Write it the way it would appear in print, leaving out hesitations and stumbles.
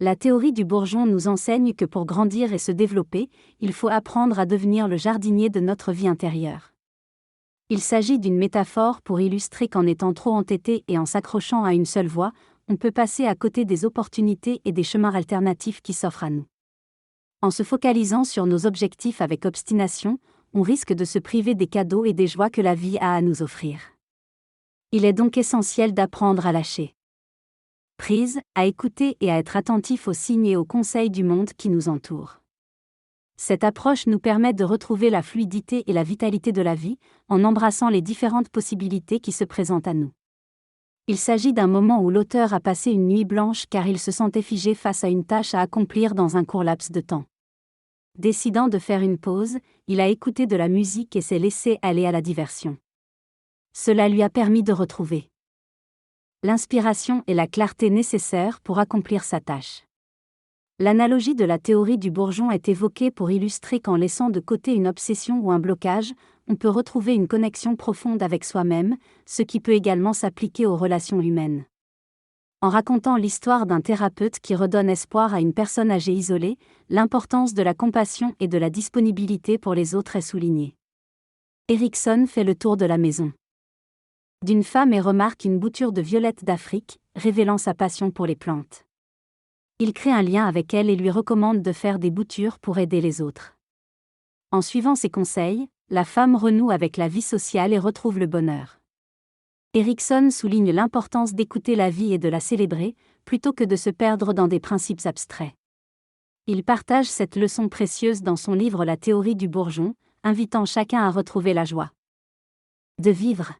La théorie du bourgeon nous enseigne que pour grandir et se développer, il faut apprendre à devenir le jardinier de notre vie intérieure. Il s'agit d'une métaphore pour illustrer qu'en étant trop entêté et en s'accrochant à une seule voie, on peut passer à côté des opportunités et des chemins alternatifs qui s'offrent à nous. En se focalisant sur nos objectifs avec obstination, on risque de se priver des cadeaux et des joies que la vie a à nous offrir. Il est donc essentiel d'apprendre à lâcher prise, à écouter et à être attentif aux signes et aux conseils du monde qui nous entoure. Cette approche nous permet de retrouver la fluidité et la vitalité de la vie, en embrassant les différentes possibilités qui se présentent à nous. Il s'agit d'un moment où l'auteur a passé une nuit blanche car il se sentait figé face à une tâche à accomplir dans un court laps de temps. Décidant de faire une pause, il a écouté de la musique et s'est laissé aller à la diversion. Cela lui a permis de retrouver l'inspiration et la clarté nécessaires pour accomplir sa tâche. L'analogie de la théorie du bourgeon est évoquée pour illustrer qu'en laissant de côté une obsession ou un blocage, on peut retrouver une connexion profonde avec soi-même, ce qui peut également s'appliquer aux relations humaines. En racontant l'histoire d'un thérapeute qui redonne espoir à une personne âgée isolée, l'importance de la compassion et de la disponibilité pour les autres est soulignée. Erickson fait le tour de la maison d'une femme et remarque une bouture de violettes d'Afrique, révélant sa passion pour les plantes. Il crée un lien avec elle et lui recommande de faire des boutures pour aider les autres. En suivant ses conseils, la femme renoue avec la vie sociale et retrouve le bonheur. Erickson souligne l'importance d'écouter la vie et de la célébrer, plutôt que de se perdre dans des principes abstraits. Il partage cette leçon précieuse dans son livre La théorie du bourgeon, invitant chacun à retrouver la joie de vivre.